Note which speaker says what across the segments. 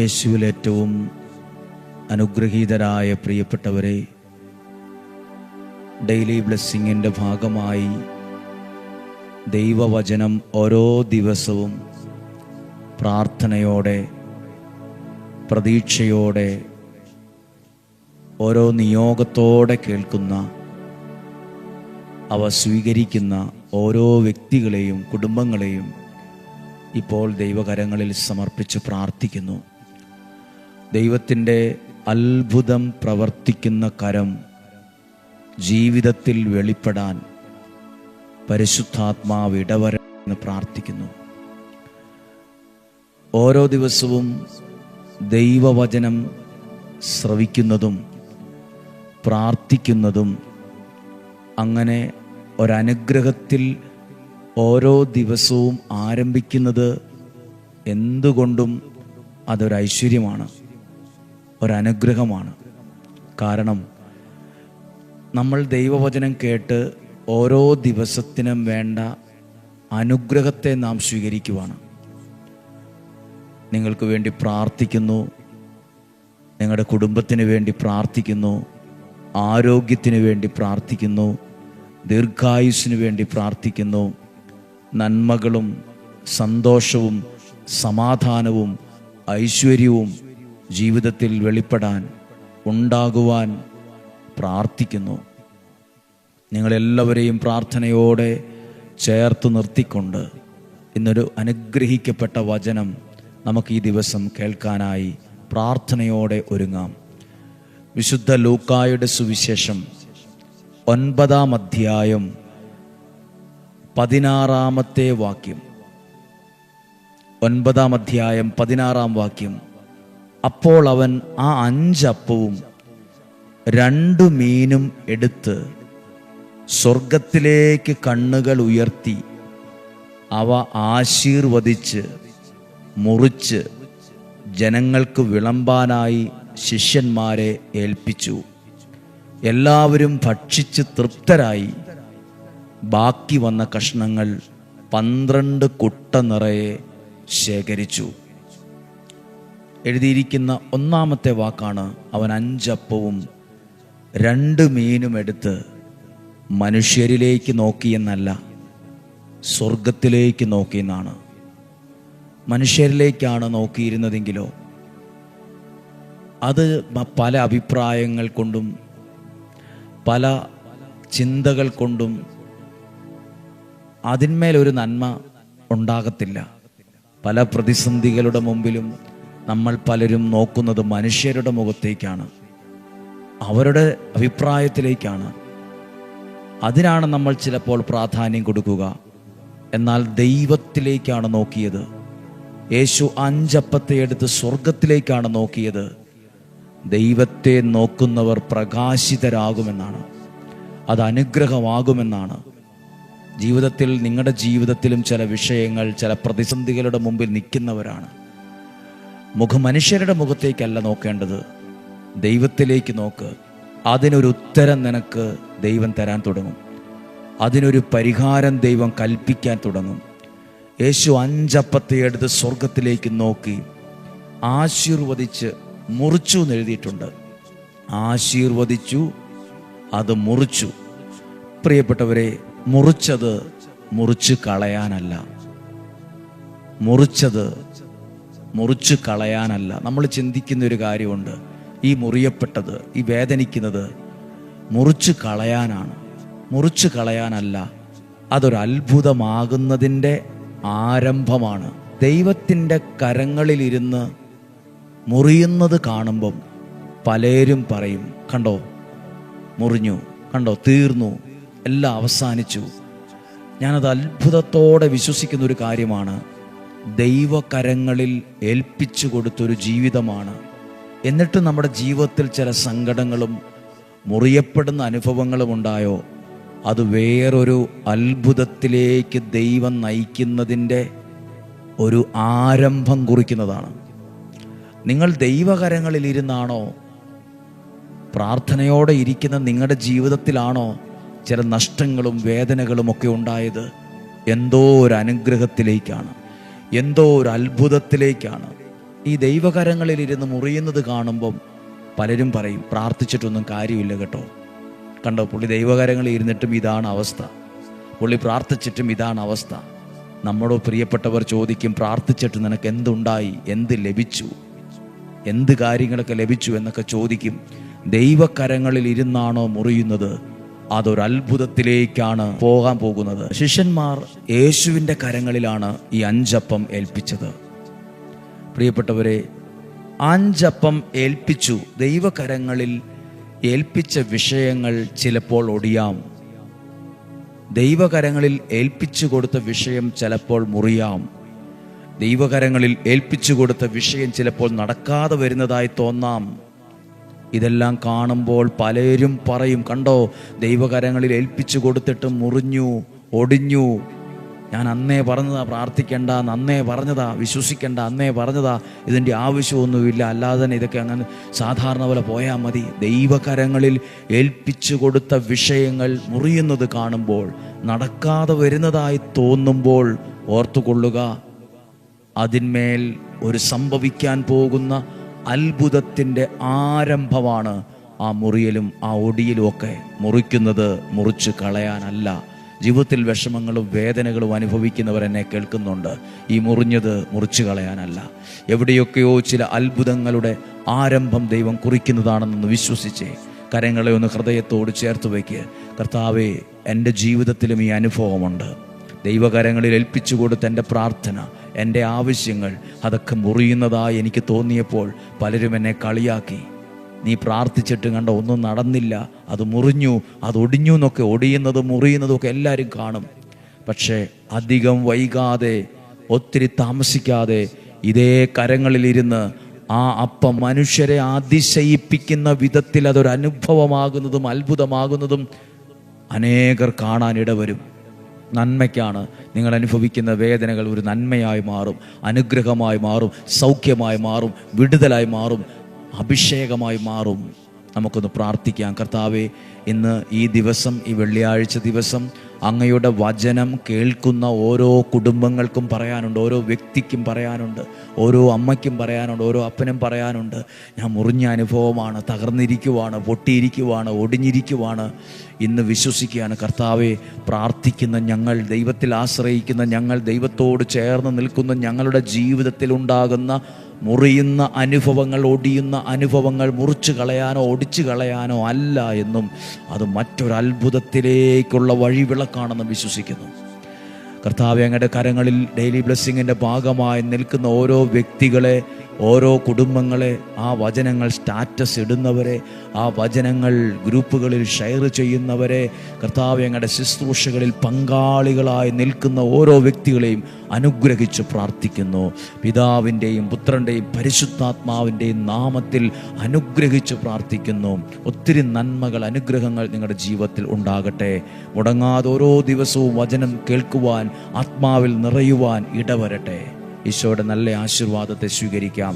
Speaker 1: യേശുവിൽ ഏറ്റവും അനുഗ്രഹീതരായ പ്രിയപ്പെട്ടവരെ, ഡെയിലി ബ്ലെസ്സിങ്ങിൻ്റെ ഭാഗമായി ദൈവവചനം ഓരോ ദിവസവും പ്രാർത്ഥനയോടെ, പ്രതീക്ഷയോടെ, ഓരോ നിയോഗത്തോടെ കേൾക്കുന്ന, അവ സ്വീകരിക്കുന്ന ഓരോ വ്യക്തികളെയും കുടുംബങ്ങളെയും ഇപ്പോൾ ദൈവകരങ്ങളിൽ സമർപ്പിച്ച് പ്രാർത്ഥിക്കുന്നു. ദൈവത്തിൻ്റെ അത്ഭുതം പ്രവർത്തിക്കുന്ന കരം ജീവിതത്തിൽ വെളിപ്പെടാൻ പരിശുദ്ധാത്മാവ് ഇടവരണമെന്ന് പ്രാർത്ഥിക്കുന്നു. ഓരോ ദിവസവും ദൈവവചനം ശ്രവിക്കുന്നതും പ്രാർത്ഥിക്കുന്നതും അങ്ങനെ ഒരനുഗ്രഹത്തിൽ ഓരോ ദിവസവും ആരംഭിക്കുന്നത് എന്തുകൊണ്ടും അതൊരൈശ്വര്യമാണ്, ഒരനുഗ്രഹമാണ്. കാരണം നമ്മൾ ദൈവവചനം കേട്ട് ഓരോ ദിവസത്തിനും വേണ്ട അനുഗ്രഹത്തെ നാം സ്വീകരിക്കുവാണ്. നിങ്ങൾക്ക് വേണ്ടി പ്രാർത്ഥിക്കുന്നു, നിങ്ങളുടെ കുടുംബത്തിന് വേണ്ടി പ്രാർത്ഥിക്കുന്നു, ആരോഗ്യത്തിന് വേണ്ടി പ്രാർത്ഥിക്കുന്നു, ദീർഘായുസ്സിന് വേണ്ടി പ്രാർത്ഥിക്കുന്നു. നന്മകളും സന്തോഷവും സമാധാനവും ഐശ്വര്യവും ജീവിതത്തിൽ വെളിപ്പെടാൻ ഉണ്ടാകുവാൻ പ്രാർത്ഥിക്കുന്നു. നിങ്ങളെല്ലാവരെയും പ്രാർത്ഥനയോടെ ചേർത്ത് നിർത്തിക്കൊണ്ട് ഇന്നൊരു അനുഗ്രഹിക്കപ്പെട്ട വചനം നമുക്ക് ഈ ദിവസം കേൾക്കാനായി പ്രാർത്ഥനയോടെ ഒരുങ്ങാം. വിശുദ്ധ ലൂക്കായുടെ സുവിശേഷം 9-ാം അധ്യായം 16-ാമത്തെ വാക്യം. 9-ാം അധ്യായം 16-ാം വാക്യം. അപ്പോൾ അവൻ ആ 5 അപ്പവും 2 മീനും എടുത്ത് സ്വർഗത്തിലേക്ക് കണ്ണുകൾ ഉയർത്തി അവ ആശീർവദിച്ച് മുറിച്ച് ജനങ്ങൾക്ക് വിളമ്പാനായി ശിഷ്യന്മാരെ ഏൽപ്പിച്ചു. എല്ലാവരും ഭക്ഷിച്ച് തൃപ്തരായി. ബാക്കി വന്ന കഷ്ണങ്ങൾ 12 കുട്ട നിറയെ ശേഖരിച്ചു. എഴുതിയിരിക്കുന്ന 1-ാമത്തെ വാക്കാണ്, അവൻ 5 അപ്പവും 2 മീനും എടുത്ത് മനുഷ്യരിലേക്ക് നോക്കിയെന്നല്ല, സ്വർഗത്തിലേക്ക് നോക്കിയെന്നാണ്. മനുഷ്യരിലേക്കാണ് നോക്കിയിരുന്നതെങ്കിലോ അത് പല അഭിപ്രായങ്ങൾ കൊണ്ടും പല ചിന്തകൾ കൊണ്ടും അതിന്മേലൊരു നന്മ ഉണ്ടാകത്തില്ല. പല പ്രതിസന്ധികളുടെ മുമ്പിലും നമ്മൾ പലരും നോക്കുന്നത് മനുഷ്യരുടെ മുഖത്തേക്കാണ്, അവരുടെ അഭിപ്രായത്തിലേക്കാണ്. അതിനാണ് നമ്മൾ ചിലപ്പോൾ പ്രാധാന്യം കൊടുക്കുക. എന്നാൽ ദൈവത്തിലേക്കാണ് നോക്കിയത്. യേശു 5 അപ്പത്തെ എടുത്ത് സ്വർഗത്തിലേക്കാണ് നോക്കിയത്. ദൈവത്തെ നോക്കുന്നവർ പ്രകാശിതരാകുമെന്നാണ്, അത് അനുഗ്രഹമാകുമെന്നാണ്. ജീവിതത്തിൽ, നിങ്ങളുടെ ജീവിതത്തിലും ചില വിഷയങ്ങൾ, ചില പ്രതിസന്ധികളുടെ മുമ്പിൽ നിൽക്കുന്നവരാണ്. മനുഷ്യരുടെ മുഖത്തേക്കല്ല നോക്കേണ്ടത്, ദൈവത്തിലേക്ക് നോക്ക്. അതിനൊരു ഉത്തരം നിനക്ക് ദൈവം തരാൻ തുടങ്ങും, അതിനൊരു പരിഹാരം ദൈവം കൽപ്പിക്കാൻ തുടങ്ങും. യേശു 5 അപ്പത്തെ എടുത്ത് സ്വർഗത്തിലേക്ക് നോക്കി ആശീർവദിച്ച് മുറിച്ചു എന്ന് എഴുതിയിട്ടുണ്ട്. ആശീർവദിച്ചു, അത് മുറിച്ചു. പ്രിയപ്പെട്ടവരെ, മുറിച്ചത് മുറിച്ച് കളയാനല്ല, മുറിച്ച് കളയാനല്ല. നമ്മൾ ചിന്തിക്കുന്ന ഒരു കാര്യമുണ്ട്, ഈ മുറിയപ്പെട്ടത്, ഈ വേദനിക്കുന്നത് മുറിച്ച് കളയാനാണ്. മുറിച്ച് കളയാനല്ല, അതൊരു അത്ഭുതമാകുന്നതിൻ്റെ ആരംഭമാണ്. ദൈവത്തിൻ്റെ കരങ്ങളിലിരുന്ന് മുറിയുന്നത് കാണുമ്പം പലരും പറയും, കണ്ടോ മുറിഞ്ഞു, കണ്ടോ തീർന്നു, എല്ലാം അവസാനിച്ചു. ഞാനത് അത്ഭുതത്തോടെ വിശ്വസിക്കുന്ന ഒരു കാര്യമാണ്. ദൈവകരങ്ങളിൽ ഏൽപ്പിച്ചു കൊടുത്തൊരു ജീവിതമാണ്. എന്നിട്ട് നമ്മുടെ ജീവിതത്തിൽ ചില സങ്കടങ്ങളും മുറിയപ്പെടുന്ന അനുഭവങ്ങളും ഉണ്ടായോ, അത് വേറൊരു അത്ഭുതത്തിലേക്ക് ദൈവം നയിക്കുന്നതിൻ്റെ ഒരു ആരംഭം കുറിക്കുന്നതാണ്. നിങ്ങൾ ദൈവകരങ്ങളിലിരുന്നാണോ, പ്രാർത്ഥനയോടെ ഇരിക്കുന്ന നിങ്ങളുടെ ജീവിതത്തിലാണോ ചില നഷ്ടങ്ങളും വേദനകളും ഒക്കെ ഉണ്ടായത്? എന്തോ ഒരു അനുഗ്രഹത്തിലേക്കാണ്, എന്തോ ഒരു അത്ഭുതത്തിലേക്കാണ്. ഈ ദൈവകരങ്ങളിലിരുന്ന് മുറിയുന്നത് കാണുമ്പം പലരും പറയും പ്രാർത്ഥിച്ചിട്ടൊന്നും കാര്യമില്ല കേട്ടോ. കണ്ടോ, പുള്ളി ദൈവകരങ്ങളിൽ ഇരുന്നിട്ടും ഇതാണ് അവസ്ഥ, പുള്ളി പ്രാർത്ഥിച്ചിട്ടും ഇതാണ് അവസ്ഥ. നമ്മുടെ പ്രിയപ്പെട്ടവർ ചോദിക്കും, പ്രാർത്ഥിച്ചിട്ട് നിനക്ക് എന്തുണ്ടായി, എന്ത് ലഭിച്ചു, എന്ത് കാര്യങ്ങളൊക്കെ ലഭിച്ചു എന്നൊക്കെ ചോദിക്കും. ദൈവകരങ്ങളിൽ ഇരുന്നാണോ മുറിയുന്നത്, അതൊരത്ഭുതത്തിലേക്കാണ് പോകാൻ പോകുന്നത്. ശിഷ്യന്മാർ യേശുവിൻ്റെ കരങ്ങളിലാണ് ഈ 5 അപ്പം ഏൽപ്പിച്ചത്. പ്രിയപ്പെട്ടവരെ, 5 അപ്പം ഏൽപ്പിച്ചു. ദൈവകരങ്ങളിൽ ഏൽപ്പിച്ച വിഷയങ്ങൾ ചിലപ്പോൾ ഒടിയാം. ദൈവകരങ്ങളിൽ ഏൽപ്പിച്ചു കൊടുത്ത വിഷയം ചിലപ്പോൾ മുറിയാം. ദൈവകരങ്ങളിൽ ഏൽപ്പിച്ചു കൊടുത്ത വിഷയം ചിലപ്പോൾ നടക്കാതെ വരുന്നതായി തോന്നാം. ഇതെല്ലാം കാണുമ്പോൾ പലരും പറയും, കണ്ടോ, ദൈവകരങ്ങളിൽ ഏൽപ്പിച്ചു കൊടുത്തിട്ട് മുറിഞ്ഞു, ഒടിഞ്ഞു. ഞാൻ അന്നേ പറഞ്ഞതാ പ്രാർത്ഥിക്കണ്ട, അന്നേ പറഞ്ഞതാ വിശ്വസിക്കണ്ട, അന്നേ പറഞ്ഞതാ ഇതിൻ്റെ ആവശ്യമൊന്നുമില്ല, അല്ലാതെ തന്നെ ഇതൊക്കെ അങ്ങനെ സാധാരണ പോലെ പോയാൽ മതി. ദൈവകരങ്ങളിൽ ഏൽപ്പിച്ചു കൊടുത്ത വിഷയങ്ങൾ മുറിയുന്നത് കാണുമ്പോൾ, നടക്കാതെ വരുന്നതായി തോന്നുമ്പോൾ ഓർത്തുകൊള്ളുക, അതിന്മേൽ ഒരു സംഭവിക്കാൻ പോകുന്ന അത്ഭുതത്തിൻ്റെ ആരംഭമാണ് ആ മുറിയലും ആ ഒടിയലും ഒക്കെ. മുറിക്കുന്നത് മുറിച്ച് കളയാനല്ല. ജീവിതത്തിൽ വിഷമങ്ങളും വേദനകളും അനുഭവിക്കുന്നവർ എന്നെ കേൾക്കുന്നുണ്ട്. ഈ മുറിഞ്ഞത് മുറിച്ചു കളയാനല്ല, എവിടെയൊക്കെയോ ചില അത്ഭുതങ്ങളുടെ ആരംഭം ദൈവം കുറിക്കുന്നതാണെന്ന് വിശ്വസിച്ചേ കരങ്ങളെ ഒന്ന് ഹൃദയത്തോട് ചേർത്ത് വയ്ക്കുക. കർത്താവേ, എൻ്റെ ജീവിതത്തിലും ഈ അനുഭവമുണ്ട്. ദൈവകരങ്ങളിൽ ഏൽപ്പിച്ചു കൊടുത്ത എൻ്റെ പ്രാർത്ഥന, എൻ്റെ ആവശ്യങ്ങൾ അതൊക്കെ മുറിയുന്നതായി എനിക്ക് തോന്നിയപ്പോൾ പലരും എന്നെ കളിയാക്കി. നീ പ്രാർത്ഥിച്ചിട്ട് കണ്ട ഒന്നും നടന്നില്ല, അത് മുറിഞ്ഞു, അത് ഒടിഞ്ഞു എന്നൊക്കെ. ഒടിയുന്നതും മുറിയുന്നതും ഒക്കെ എല്ലാവരും കാണും. പക്ഷേ അധികം വൈകാതെ, ഒത്തിരി താമസിക്കാതെ ഇതേ കരങ്ങളിലിരുന്ന് ആ അപ്പം മനുഷ്യരെ അതിശയിപ്പിക്കുന്ന വിധത്തിൽ അതൊരു അനുഭവമാകുന്നതും അത്ഭുതമാകുന്നതും അനേകർ കാണാനിടവരും. നന്മയ്ക്കാണ്. നിങ്ങൾ അനുഭവിക്കുന്ന വേദനകൾ ഒരു നന്മയായി മാറും, അനുഗ്രഹമായി മാറും, സൗഖ്യമായി മാറും, വിടുതലായി മാറും, അഭിഷേകമായി മാറും. നമുക്കൊന്ന് പ്രാർത്ഥിക്കാം. കർത്താവേ, ഇന്ന് ഈ ദിവസം, ഈ വെള്ളിയാഴ്ച ദിവസം അങ്ങയുടെ വചനം കേൾക്കുന്ന ഓരോ കുടുംബങ്ങൾക്കും പറയാനുണ്ട്, ഓരോ വ്യക്തിക്കും പറയാനുണ്ട്, ഓരോ അമ്മയ്ക്കും പറയാനുണ്ട്, ഓരോ അപ്പനും പറയാനുണ്ട്. ഞാൻ മുറിഞ്ഞ അനുഭവമാണ്, തകർന്നിരിക്കുവാണ്, പൊട്ടിയിരിക്കുവാണ്, ഒടിഞ്ഞിരിക്കുവാണ്. ഇന്ന് വിശ്വസിക്കുകയാണ് കർത്താവെ, പ്രാർത്ഥിക്കുന്ന ഞങ്ങൾ, ദൈവത്തിൽ ആശ്രയിക്കുന്ന ഞങ്ങൾ, ദൈവത്തോട് ചേർന്ന് നിൽക്കുന്ന ഞങ്ങളുടെ ജീവിതത്തിൽ ഉണ്ടാകുന്ന മുറിയുന്ന അനുഭവങ്ങൾ, ഒടിയുന്ന അനുഭവങ്ങൾ മുറിച്ചു കളയാനോ ഒടിച്ചു കളയാനോ അല്ല എന്നും അത് മറ്റൊരത്ഭുതത്തിലേക്കുള്ള വഴിവിളക്കാണെന്ന് വിശ്വസിക്കുന്നു. കർത്താവേ, അങ്ങയുടെ കരങ്ങളിൽ ഡെയിലി ബ്ലെസ്സിങ്ങിൻ്റെ ഭാഗമായി നിൽക്കുന്ന ഓരോ വ്യക്തികളെ, ഓരോ കുടുംബങ്ങളെ, ആ വചനങ്ങൾ സ്റ്റാറ്റസ് ഇടുന്നവരെ, ആ വചനങ്ങൾ ഗ്രൂപ്പുകളിൽ ഷെയർ ചെയ്യുന്നവരെ, കർത്താവേ, അങ്ങയുടെ ശുശ്രൂഷകളിൽ പങ്കാളികളായി നിൽക്കുന്ന ഓരോ വ്യക്തികളെയും അനുഗ്രഹിച്ച് പ്രാർത്ഥിക്കുന്നു. പിതാവിൻ്റെയും പുത്രൻ്റെയും പരിശുദ്ധാത്മാവിൻ്റെയും നാമത്തിൽ അനുഗ്രഹിച്ച് പ്രാർത്ഥിക്കുന്നു. ഒത്തിരി നന്മകൾ, അനുഗ്രഹങ്ങൾ നിങ്ങളുടെ ജീവിതത്തിൽ ഉണ്ടാകട്ടെ. മുടങ്ങാതെ ഓരോ ദിവസവും വചനം കേൾക്കുവാൻ, ആത്മാവിൽ നിറയുവാൻ ഇടവരട്ടെ. ഈശോയുടെ നല്ല ആശീർവാദത്തെ സ്വീകരിക്കാം.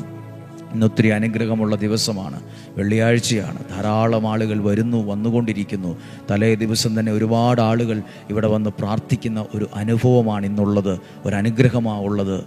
Speaker 1: ഇന്നൊത്തിരി അനുഗ്രഹമുള്ള ദിവസമാണ്, വെള്ളിയാഴ്ചയാണ്. ധാരാളം ആളുകൾ വന്നുകൊണ്ടിരിക്കുന്നു. തലേ ദിവസം തന്നെ ഒരുപാട് ആളുകൾ ഇവിടെ വന്ന് പ്രാർത്ഥിക്കുന്ന ഒരു അനുഭവമാണ് ഇന്നുള്ളത്, ഒരു ഉള്ളത്.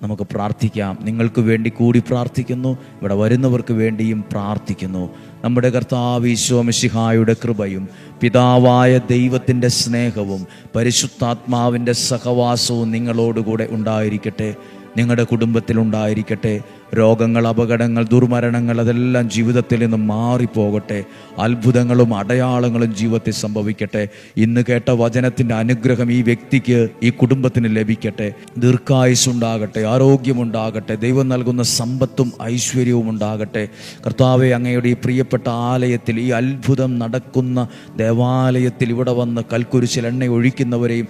Speaker 1: നമുക്ക് പ്രാർത്ഥിക്കാം. നിങ്ങൾക്ക് വേണ്ടി കൂടി പ്രാർത്ഥിക്കുന്നു, ഇവിടെ വരുന്നവർക്ക് വേണ്ടിയും പ്രാർത്ഥിക്കുന്നു. നമ്മുടെ കർത്താവ് ഈശോ മിശിഹായുടെ കൃപയും പിതാവായ ദൈവത്തിൻ്റെ സ്നേഹവും പരിശുദ്ധാത്മാവിൻ്റെ സഹവാസവും നിങ്ങളോടുകൂടെ ഉണ്ടായിരിക്കട്ടെ, നിങ്ങളുടെ കുടുംബത്തിലുണ്ടായിരിക്കട്ടെ. രോഗങ്ങൾ, അപകടങ്ങൾ, ദുർമരണങ്ങൾ അതെല്ലാം ജീവിതത്തിൽ നിന്ന് മാറിപ്പോകട്ടെ. അത്ഭുതങ്ങളും അടയാളങ്ങളും ജീവിതത്തിൽ സംഭവിക്കട്ടെ. ഇന്ന് കേട്ട വചനത്തിൻ്റെ അനുഗ്രഹം ഈ വ്യക്തിക്ക്, ഈ കുടുംബത്തിന് ലഭിക്കട്ടെ. ദീർഘായുസ്സുണ്ടാകട്ടെ, ആരോഗ്യമുണ്ടാകട്ടെ, ദൈവം നൽകുന്ന സമ്പത്തും ഐശ്വര്യവും ഉണ്ടാകട്ടെ. കർത്താവെ, അങ്ങയുടെ ഈ പ്രിയപ്പെട്ട ആലയത്തിൽ, ഈ അത്ഭുതം നടക്കുന്ന ദേവാലയത്തിൽ ഇവിടെ വന്ന് കൽക്കുരിശിൽ എണ്ണ ഒഴിക്കുന്നവരെയും,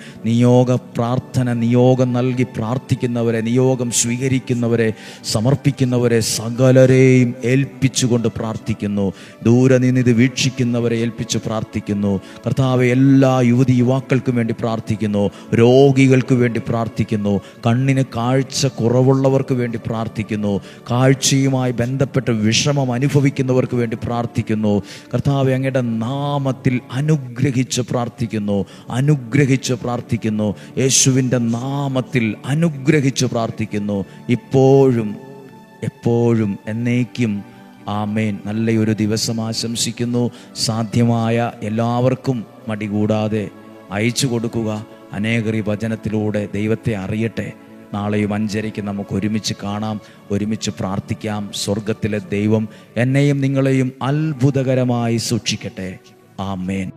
Speaker 1: നിയോഗം നൽകി പ്രാർത്ഥിക്കുന്നവരെ, നിയോഗം സ്വീകരിക്കുന്നവരെ, സമർപ്പിക്കുന്നവരെ സകലരെയും ഏൽപ്പിച്ചുകൊണ്ട് പ്രാർത്ഥിക്കുന്നു. ദൂരെ നിന്നിത് വീക്ഷിക്കുന്നവരെ ഏൽപ്പിച്ച് പ്രാർത്ഥിക്കുന്നു. കർത്താവെ, എല്ലാ യുവതി യുവാക്കൾക്കും വേണ്ടി പ്രാർത്ഥിക്കുന്നു, രോഗികൾക്ക് വേണ്ടി പ്രാർത്ഥിക്കുന്നു, കണ്ണിന് കാഴ്ച കുറവുള്ളവർക്ക് വേണ്ടി പ്രാർത്ഥിക്കുന്നു, കാഴ്ചയുമായി ബന്ധപ്പെട്ട് വിഷമം അനുഭവിക്കുന്നവർക്ക് വേണ്ടി പ്രാർത്ഥിക്കുന്നു. കർത്താവെ, അങ്ങയുടെ നാമത്തിൽ അനുഗ്രഹിച്ച് പ്രാർത്ഥിക്കുന്നു. യേശുവിൻ്റെ നാമത്തിൽ അനുഗ്രഹിച്ച് പ്രാർത്ഥിക്കുന്നു. ഇപ്പോഴും എപ്പോഴും എന്നേക്കും. ആമേൻ. നല്ലൊരു ദിവസം ആശംസിക്കുന്നു. സാധ്യമായ എല്ലാവർക്കും മടി കൂടാതെ അയച്ചു കൊടുക്കുക. അനേകർ ഈ വചനത്തിലൂടെ ദൈവത്തെ അറിയട്ടെ. നാളെയും 5:30 നമുക്ക് ഒരുമിച്ച് കാണാം, ഒരുമിച്ച് പ്രാർത്ഥിക്കാം. സ്വർഗത്തിലെ ദൈവം എന്നെയും നിങ്ങളെയും അത്ഭുതകരമായി സൂക്ഷിക്കട്ടെ. ആമേൻ.